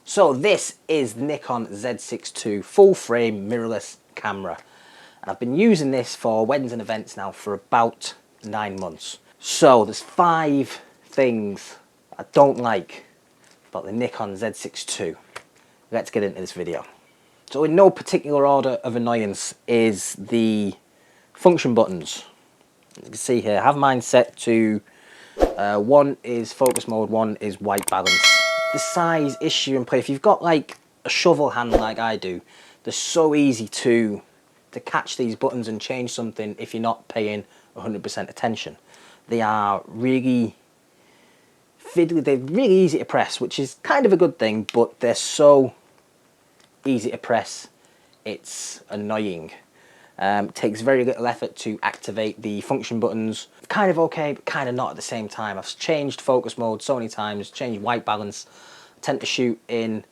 So this is the Nikon Z6ii full frame mirrorless camera. And I've been using this for weddings and events now for about 9 months. So there's 5 things I don't like about the Nikon Z6ii. Let's get into this video. So in no particular order of annoyance is the function buttons. As you can see here, I have mine set to one is focus mode, one is white balance. The size issue in play, if you've got like a shovel hand like I do, they're so easy to catch these buttons and change something if you're not paying 100% attention. They are really fiddly, they're really easy to press, which is kind of a good thing, but they're so easy to press, it's annoying. It takes very little effort to activate the function buttons. Kind of okay, but kind of not at the same time. I've changed focus mode so many times, changed white balance. I tend to shoot in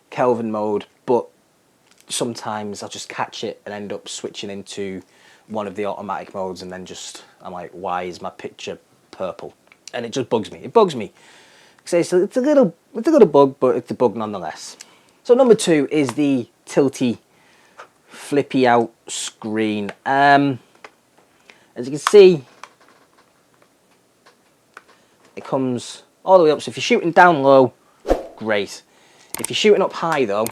Kelvin mode, but sometimes I'll just catch it and end up switching into one of the automatic modes, and then I'm like, why is my picture purple? And it just bugs me. It bugs me. So it's a little bug, but it's a bug nonetheless. So number 2 is the tilty flippy out screen. As you can see, it comes all the way up. So if you're shooting down low, great. If you're shooting up high though,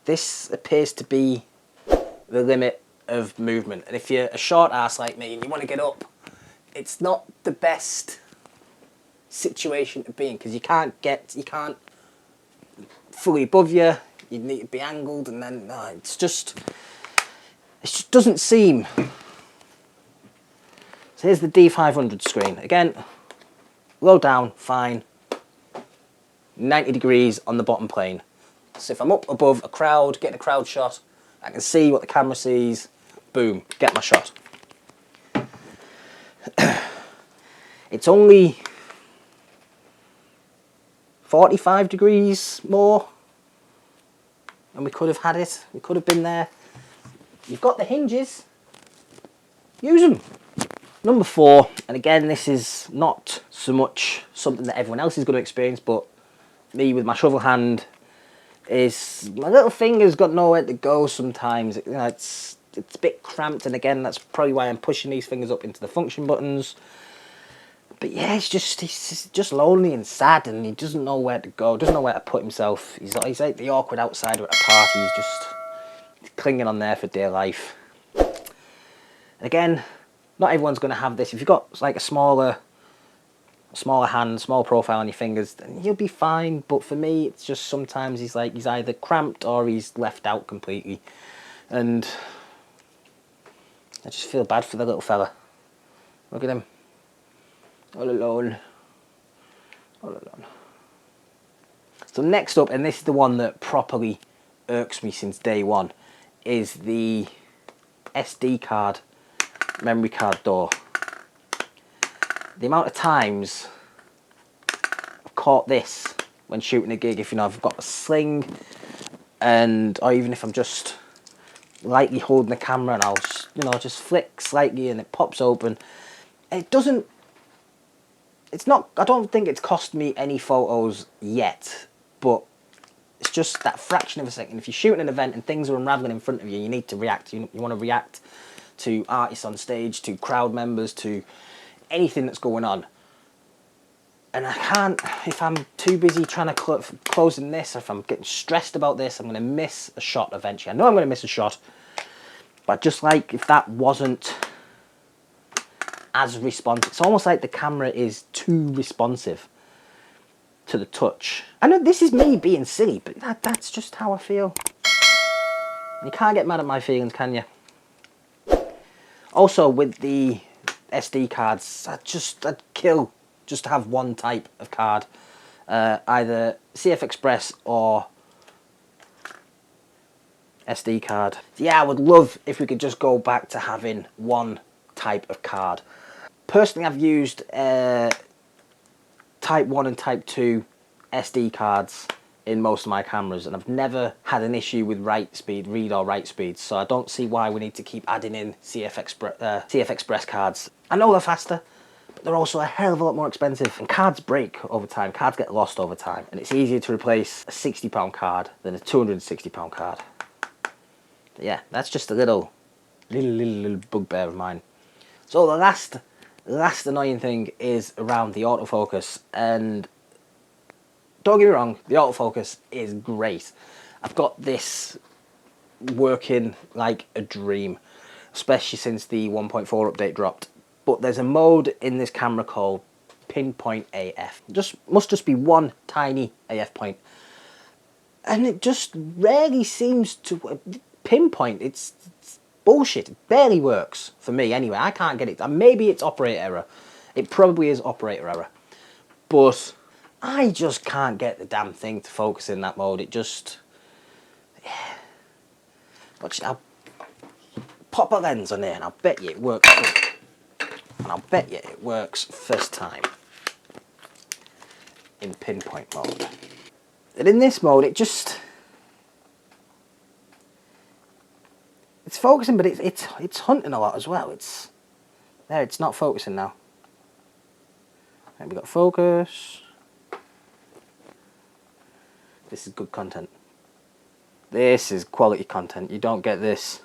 this appears to be the limit of movement. And if you're a short ass like me and you want to get up, it's not the best situation to be in, because you can't fully above you. You need to be angled, and then it just doesn't seem. So here's the D500 screen. Again, low down, fine. 90 degrees on the bottom plane. So if I'm up above a crowd, getting a crowd shot, I can see what the camera sees. Boom, get my shot. It's only 45 degrees more, and we could have had it. We could have been there. You've got the hinges. Use them. Number 4, and again, this is not so much something that everyone else is going to experience, but me with my shovel hand, is my little finger's got nowhere to go sometimes. It's a bit cramped, and again, that's probably why I'm pushing these fingers up into the function buttons. But yeah, he's just lonely and sad, and he doesn't know where to go, doesn't know where to put himself. He's like the awkward outsider at a party. He's just clinging on there for dear life. And again, not everyone's going to have this. If you've got like a smaller hand, small profile on your fingers, then you'll be fine. But for me, it's just sometimes he's either cramped or he's left out completely. And I just feel bad for the little fella. Look at him. All alone. All alone. So next up, and this is the one that properly irks me since day one, is the SD card, memory card door. The amount of times I've caught this when shooting a gig, if I've got a sling, or even if I'm just lightly holding the camera and I'll just flick slightly and it pops open. And I don't think it's cost me any photos yet, but it's just that fraction of a second. If you're shooting an event and things are unraveling in front of you, you need to react. You want to react to artists on stage, to crowd members, to anything that's going on. And I can't, if I'm too busy trying to closing this, if I'm getting stressed about this, I'm going to miss a shot eventually. I know I'm going to miss a shot, but just like if that wasn't as responsive, it's almost like the camera is too responsive to the touch. I know this is me being silly, but that's just how I feel. You can't get mad at my feelings, can you? Also, with the SD cards, I'd kill just to have one type of card, either CF Express or SD card. Yeah, I would love if we could just go back to having one type of card. Personally, I've used Type 1 and Type 2 SD cards in most of my cameras, and I've never had an issue with read or write speed, so I don't see why we need to keep adding in CF Express cards. I know they're faster, they're also a hell of a lot more expensive. And cards break over time, cards get lost over time. And it's easier to replace a £60 card than a £260 card. But yeah, that's just a little bugbear of mine. So the last annoying thing is around the autofocus. And don't get me wrong, the autofocus is great. I've got this working like a dream, especially since the 1.4 update dropped. But there's a mode in this camera called Pinpoint AF. Must just be one tiny AF point. And it just rarely seems to pinpoint. It's bullshit. It barely works for me anyway. I can't get it. Maybe it's operator error. It probably is operator error. But I just can't get the damn thing to focus in that mode. It just... yeah. But I'll pop a lens on there and I'll bet you it works. And I'll bet you it works first time in pinpoint mode. And in this mode, it's focusing, but it's hunting a lot as well. It's not focusing now. Right, we got focus. This is good content. This is quality content. You don't get this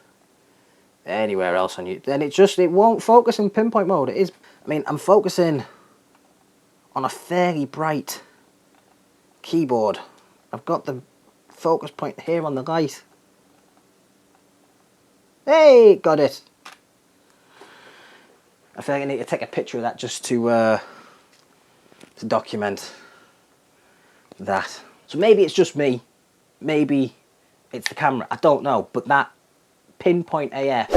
anywhere else on you. Then it won't focus in pinpoint mode. It is. I mean, I'm focusing on a fairly bright keyboard. I've got the focus point here on the light. Hey, got it. I feel like I need to take a picture of that just to document that. So maybe it's just me. Maybe it's the camera. I don't know. But that Pinpoint AF,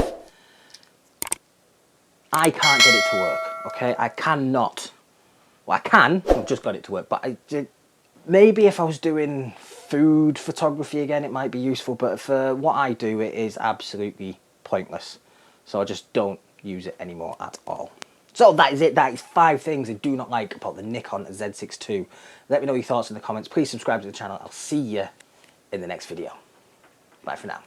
I can't get it to work. Okay, I cannot. Well, I can. I've just got it to work. But maybe if I was doing food photography again, it might be useful. But for what I do, it is absolutely pointless. So I just don't use it anymore at all. So that is it. That is 5 things I do not like about the Nikon Z6ii. Let me know your thoughts in the comments. Please subscribe to the channel. I'll see you in the next video. Bye for now.